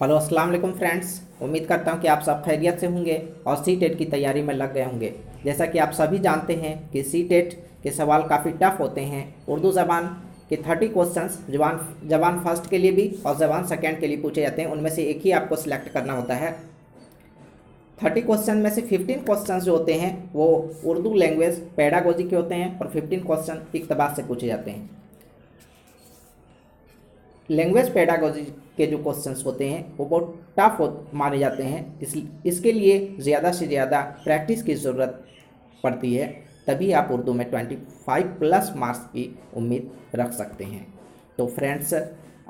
Hello अस्सलाम वालेकुम friends. उम्मीद करता हूं कि आप सब खैरियत से होंगे और सी टेट की तैयारी में लग गए होंगे। जैसा कि आप सभी जानते हैं कि सी टेट के सवाल काफ़ी टफ होते हैं। उर्दू ज़बान के 30 क्वेश्चंस जबान जबान फर्स्ट के लिए भी और जबान सेकेंड के लिए पूछे जाते हैं। उनमें से एक ही आपको सिलेक्ट करना होता है। 30 क्वेश्चन में से 15 क्वेश्चन जो होते हैं वो उर्दू लैंग्वेज पेडागोजी के होते हैं और 15 क्वेश्चन इक़्तिबास से पूछे जाते हैं। लैंग्वेज पेडागोजी के जो क्वेश्चंस होते हैं वो बहुत टफ माने जाते हैं। इसके लिए ज़्यादा से ज़्यादा प्रैक्टिस की ज़रूरत पड़ती है, तभी आप उर्दू में 25+ मार्क्स की उम्मीद रख सकते हैं। तो फ्रेंड्स,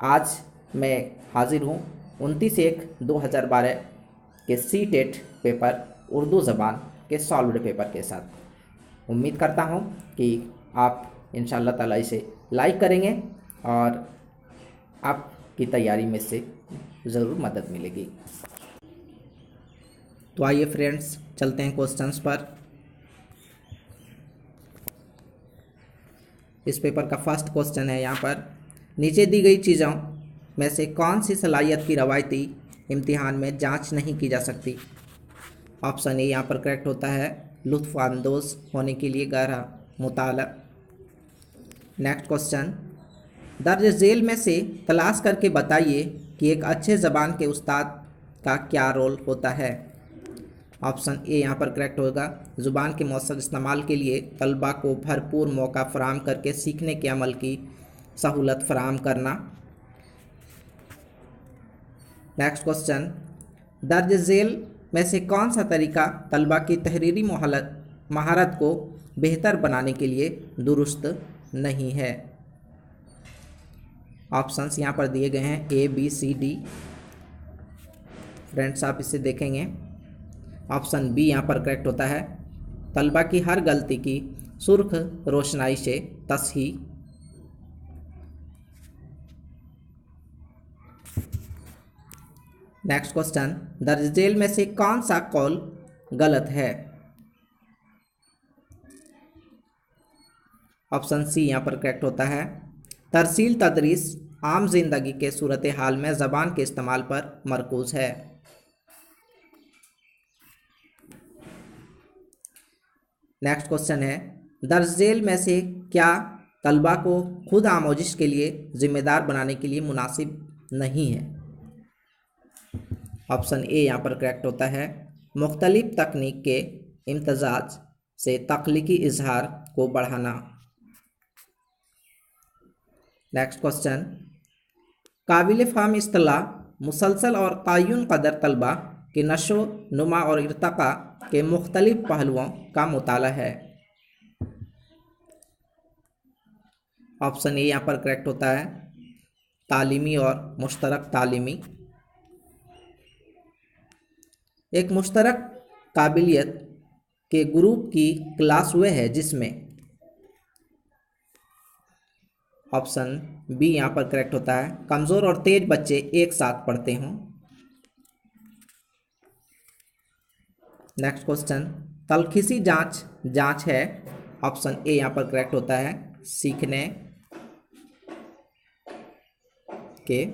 आज मैं हाजिर हूँ 29/1/2012 के सी टेट पेपर उर्दू ज़बान के सॉल्व्ड पेपर के साथ। उम्मीद करता हूँ कि आप इंशाअल्लाह ताला इसे लाइक करेंगे और आपकी तैयारी में से ज़रूर मदद मिलेगी। तो आइए फ्रेंड्स, चलते हैं क्वेश्चंस पर। इस पेपर का फर्स्ट क्वेश्चन है यहाँ पर, नीचे दी गई चीज़ों में से कौन सी सलाहियत की रवायती इम्तिहान में जांच नहीं की जा सकती। ऑप्शन ए यहाँ पर करेक्ट होता है, लुत्फ़ अंदोज़ होने के लिए गहरा मुताला। नेक्स्ट क्वेश्चन, दर्ज झेल में से तलाश करके बताइए कि एक अच्छे ज़बान के उस्ताद का क्या रोल होता है। ऑप्शन ए यहाँ पर करेक्ट होगा, ज़ुबान के मौसर इस्तेमाल के लिए तलबा को भरपूर मौका फराम करके सीखने के अमल की सहूलत फराम करना। नेक्स्ट क्वेश्चन, दर्ज झेल में से कौन सा तरीका तलबा की तहरीरी महारत को बेहतर बनाने के लिए दुरुस्त नहीं है। ऑप्शंस यहाँ पर दिए गए हैं A B C D. Friends, आप इसे देखेंगे, ऑप्शन बी यहाँ पर करेक्ट होता है, तलबा की हर गलती की सुर्ख रोशनाई से तस्हीह। नेक्स्ट क्वेश्चन, दर्ज झेल में से कौन सा कौल गलत है। ऑप्शन सी यहाँ पर करेक्ट होता है, तरसील तदरीस आम जिंदगी के सूरत हाल में ज़बान के इस्तेमाल पर मरकूज़ है। नेक्स्ट क्वेश्चन है, दर्ज झेल में से क्या तलबा को खुद आमोजिश के लिए ज़िम्मेदार बनाने के लिए मुनासिब नहीं है। ऑप्शन ए यहाँ पर करेक्ट होता है, मुख्तलिफ तकनीक के इम्तजाज से तख्लीकी इजहार को बढ़ाना। नेक्स्ट क्वेश्चन, काबिल फ़हम इस्तिलाह मुसलसल और तय्युन कदर तलबा के नशो नुमा और इर्तका के मुख्तलिफ पहलुओं का मुताला है। ऑप्शन ए यहाँ पर करेक्ट होता है, तालीमी और मुश्तरक तालीमी। एक मुश्तरक काबिलियत के ग्रुप की क्लास वह है जिसमें, ऑप्शन बी यहाँ पर करेक्ट होता है, कमज़ोर और तेज बच्चे एक साथ पढ़ते हों। नेक्स्ट क्वेश्चन, तलखीसी जांच है। ऑप्शन ए यहाँ पर करेक्ट होता है, सीखने के।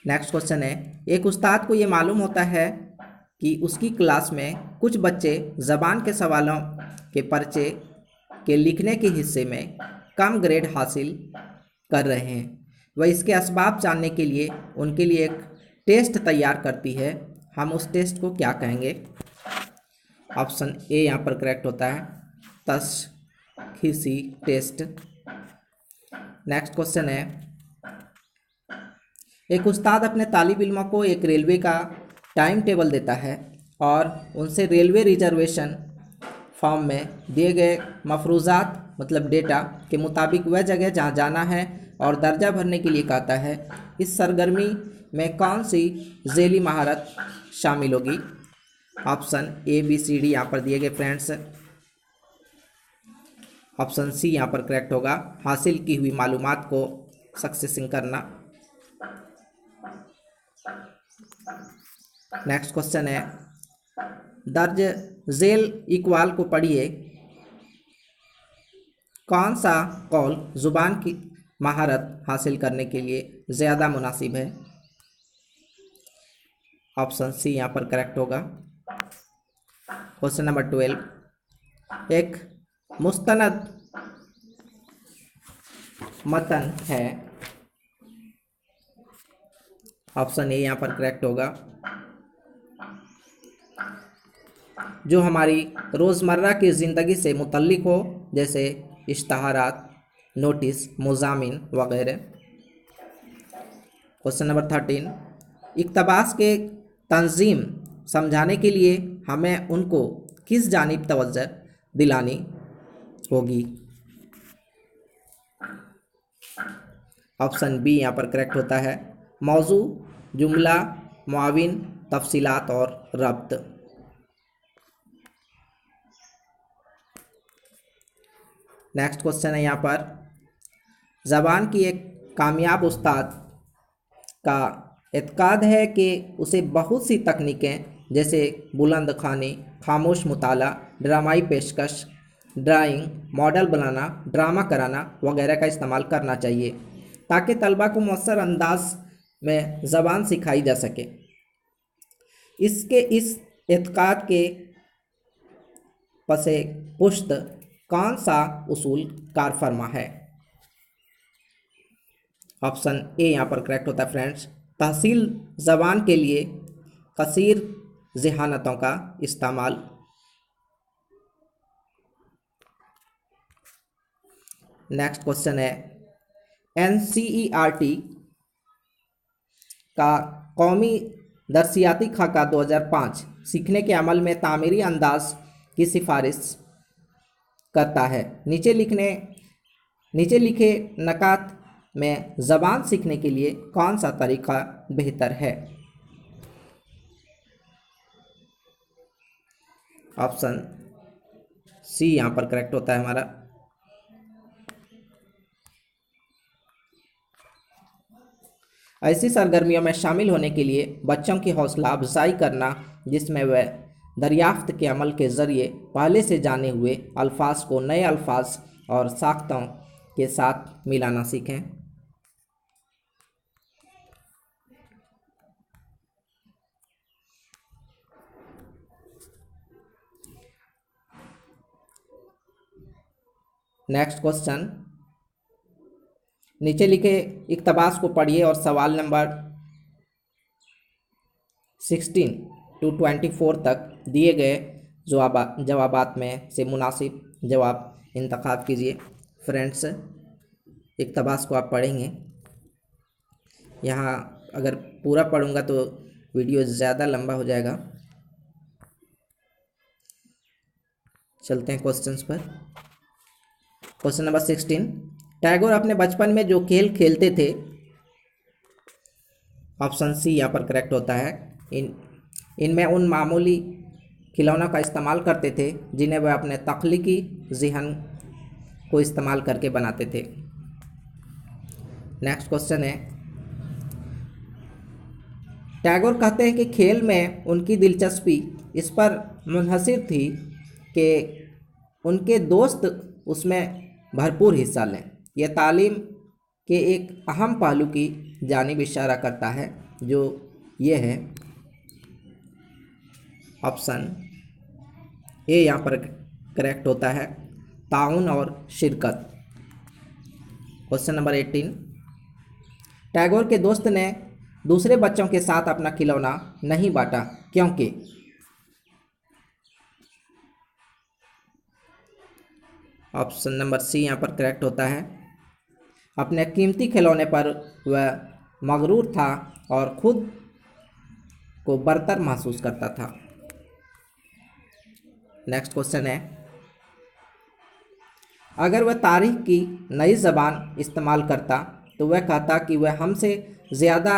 नेक्स्ट क्वेश्चन है, एक उस्ताद को ये मालूम होता है कि उसकी क्लास में कुछ बच्चे ज़बान के सवालों के पर्चे के लिखने के हिस्से में कम ग्रेड हासिल कर रहे हैं। वह इसके असबाब जानने के लिए उनके लिए एक टेस्ट तैयार करती है। हम उस टेस्ट को क्या कहेंगे। ऑप्शन ए यहाँ पर करेक्ट होता है, तशखीसी टेस्ट। नेक्स्ट क्वेश्चन है, एक उस्ताद अपने तालिब इल्मों को एक रेलवे का टाइम टेबल देता है और उनसे रेलवे रिजर्वेशन फॉर्म में दिए गए मफरूज़ात मतलब डेटा के मुताबिक वह जगह जहाँ जाना है और दर्जा भरने के लिए कहता है। इस सरगर्मी में कौन सी झेली महारत शामिल होगी। Option A B C D यहाँ पर दिए गए फ्रेंड्स। ऑप्शन सी यहाँ पर करेक्ट होगा, हासिल की हुई मालूमात को सक्सेसिंग करना। नेक्स्ट क्वेश्चन है, दर्ज झेल इकवाल को पढ़िए, कौन सा कौल ज़ुबान की महारत हासिल करने के लिए ज़्यादा मुनासिब है? ऑप्शन सी यहाँ पर करेक्ट होगा। क्वेश्चन नंबर 12, एक मुस्तनद मतन है। ऑप्शन ए यहाँ पर करेक्ट होगा। जो हमारी रोज़मर्रा की ज़िंदगी से मुतल्लिक हो, जैसे इश्तहारात, नोटिस, मुज़ामिन वगैरह। क्वेश्चन नंबर 13, इक़्तिबास के तंजीम समझाने के लिए हमें उनको किस जानिब तवज्जो दिलानी होगी? ऑप्शन बी यहाँ पर करेक्ट होता है। मौजू, जुमला, मुआविन, तफसीलात और रब्त। नेक्स्ट क्वेश्चन है यहाँ पर, ज़बान की एक कामयाब उस्ताद का एतकाद है कि उसे बहुत सी तकनीकें जैसे बुलंद ख़ानी, खामोश मुताला, ड्रामाई पेशकश, ड्राइंग, मॉडल बनाना, ड्रामा कराना वगैरह का इस्तेमाल करना चाहिए ताकि तलबा को मौसर अंदाज में ज़बान सिखाई जा सके। इसके इस एतकाद के पसे पुश्त कौन सा उसूल कार फरमा है? ऑप्शन ए यहाँ पर करेक्ट होता है फ्रेंड्स। तहसील ज़बान के लिए कसीर ज़हानतों का इस्तेमाल। नेक्स्ट क्वेश्चन है, NCERT का कौमी दरसियाती खाका 2005 सीखने के अमल में तामीरी अंदाज की सिफारिश करता है। नीचे लिखे नकात में ज़बान सीखने के लिए कौन सा तरीका बेहतर है? ऑप्शन सी यहाँ पर करेक्ट होता है हमारा। ऐसी सरगर्मियों में शामिल होने के लिए बच्चों की हौसला अफजाई करना जिसमें वह दरियाफ्त के अमल के ज़रिए पहले से जाने हुए अल्फाज को नए अल्फाज और साख्तों के साथ मिलाना सीखें। नेक्स्ट क्वेश्चन, नीचे लिखे इक़्तिबास को पढ़िए और सवाल नंबर 16 to 24 तक दिए गए जवाबात में से मुनासिब जवाब इंतखाब कीजिए। फ्रेंड्स, इक़्तिबास को आप पढ़ेंगे। यहाँ अगर पूरा पढ़ूंगा तो वीडियो ज़्यादा लंबा हो जाएगा। चलते हैं क्वेश्चंस पर। क्वेश्चन नंबर 16, टैगोर अपने बचपन में जो खेल खेलते थे। ऑप्शन सी यहाँ पर करेक्ट होता है। इनमें उन मामूली खिलौनों का इस्तेमाल करते थे जिन्हें वह अपने तख्लीकी ज़हन को इस्तेमाल करके बनाते थे। नेक्स्ट क्वेश्चन है, टैगोर कहते हैं कि खेल में उनकी दिलचस्पी इस पर मुनहसिर थी कि उनके दोस्त उसमें भरपूर हिस्सा लें। यह तालीम के एक अहम पहलू की जानिब इशारा करता है जो ये है। ऑप्शन ए यहाँ पर करेक्ट होता है, ताउन और शिरकत। क्वेश्चन नंबर 18, टैगोर के दोस्त ने दूसरे बच्चों के साथ अपना खिलौना नहीं बांटा क्योंकि? ऑप्शन नंबर सी यहाँ पर करेक्ट होता है, अपने कीमती खिलौने पर वह मगरूर था और खुद को बरतर महसूस करता था। नेक्स्ट क्वेश्चन है, अगर वह तारीख की नई ज़बान इस्तेमाल करता तो वह कहता कि वह हमसे ज़्यादा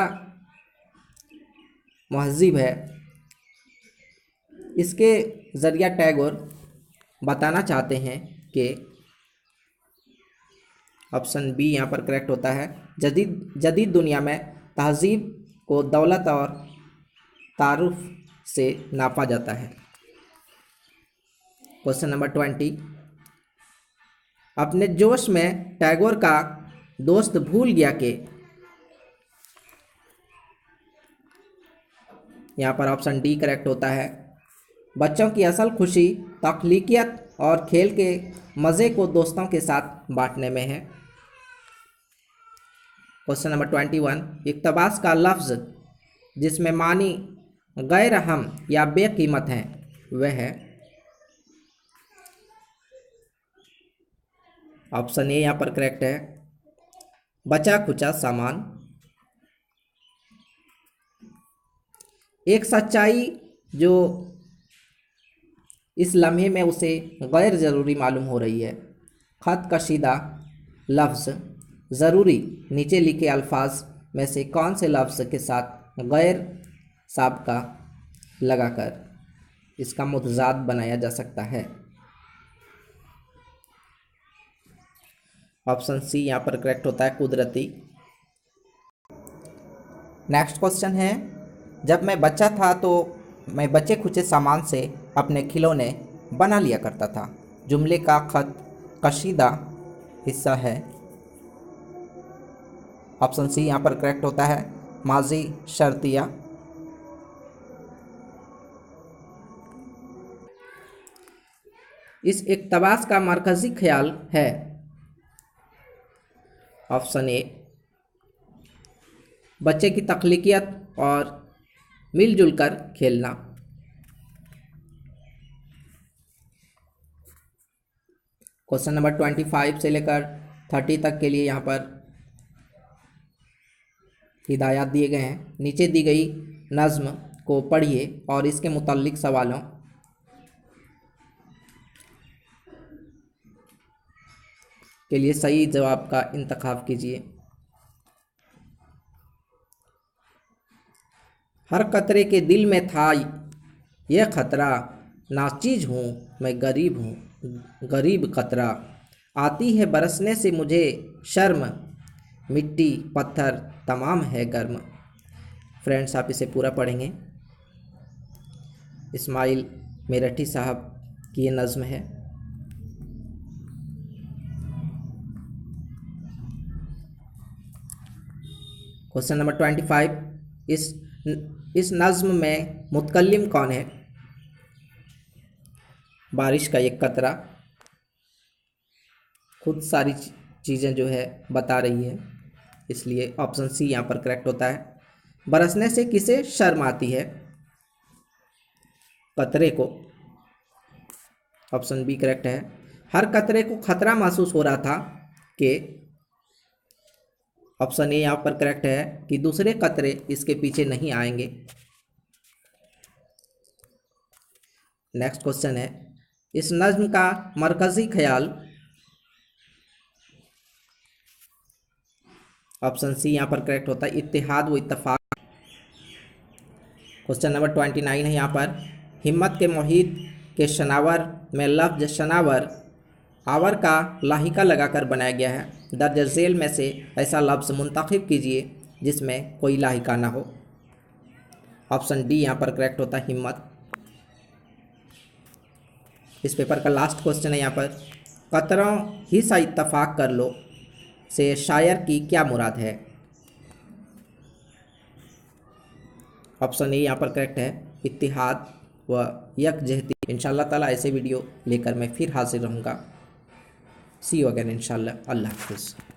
महज़िब है। इसके ज़रिया टैगोर बताना चाहते हैं कि ऑप्शन बी यहाँ पर करेक्ट होता है, जदीद दुनिया में तहज़ीब को दौलत और तारुफ से नापा जाता है। क्वेश्चन नंबर 20, अपने जोश में टैगोर का दोस्त भूल गया कि, यहाँ पर ऑप्शन डी करेक्ट होता है। बच्चों की असल खुशी तख्लीकियत और खेल के मज़े को दोस्तों के साथ बांटने में है। क्वेश्चन नंबर 21, इक़्तिबास का लफ्ज़ जिसमें मानी गैर अहम या बेकीमत हैं वह है। ऑप्शन ए यहाँ पर करेक्ट है, बचा खुचा सामान। एक सच्चाई जो इस लम्हे में उसे गैर ज़रूरी मालूम हो रही है। ख़त कशीदा लफ्ज़ ज़रूरी नीचे लिखे अल्फाज में से कौन से लफ्ज़ के साथ गैर साबका लगाकर इसका मुतज़ाद बनाया जा सकता है। ऑप्शन सी यहाँ पर करेक्ट होता है, कुदरती। नेक्स्ट क्वेश्चन है, जब मैं बच्चा था तो मैं बचे खुचे सामान से अपने खिलौने बना लिया करता था। जुमले का ख़त कशीदा हिस्सा है। ऑप्शन सी यहाँ पर करेक्ट होता है, माजी शर्तिया। इस इक़्तिबास का मरकज़ी ख्याल है। ऑप्शन ए, बच्चे की तख्लीकियत और मिलजुल कर खेलना। क्वेश्चन नंबर 25 से लेकर 30 तक के लिए यहाँ पर हिदायत दिए गए हैं। नीचे दी गई नज़्म को पढ़िए और इसके मुताल्लिक सवालों के लिए सही जवाब का इंतखाब कीजिए। हर कतरे के दिल में था यह खतरा, नाचीज हूँ मैं गरीब हूँ गरीब कतरा। आती है बरसने से मुझे शर्म, मिट्टी पत्थर तमाम है गर्म। फ्रेंड्स, आप इसे पूरा पढ़ेंगे। इस्माइल मेरठी साहब की ये नज़्म है। क्वेश्चन नंबर 25, इस नज़्म में मुतकल्लिम कौन है। बारिश का एक कतरा खुद सारी चीज़ें जो है बता रही है, इसलिए ऑप्शन सी यहाँ पर करेक्ट होता है। बरसने से किसे शर्म आती है, कतरे को। ऑप्शन बी करेक्ट है। हर कतरे को खतरा महसूस हो रहा था कि, ऑप्शन ए यहाँ पर करेक्ट है कि दूसरे कतरे इसके पीछे नहीं आएंगे। नेक्स्ट क्वेश्चन है, इस नज़्म का मरकज़ी ख्याल। ऑप्शन सी यहाँ पर करेक्ट होता है, इत्तेहाद व इत्तफाक। क्वेश्चन नंबर 29 है यहाँ पर, हिम्मत के मोहित के शनावर में लफ्ज़ शनावर आवर का लाहिका लगाकर बनाया गया है। दर्ज झेल में से ऐसा लफ्ज़ मुंतखब कीजिए जिसमें कोई लाहिका ना हो। ऑप्शन डी यहाँ पर करेक्ट होता है, हिम्मत। इस पेपर का लास्ट क्वेश्चन है यहाँ पर, कतरों ही सा इत्तफाक कर लो से शायर की क्या मुराद है। ऑप्शन ए यहाँ पर करेक्ट है, इत्तिहाद व यकजहती। इंशाअल्लाह ताला ऐसे वीडियो लेकर मैं फिर हाजिर रहूँगा। सी यू अगेन इंशाअल्लाह। अल्लाह हाफ़िज़।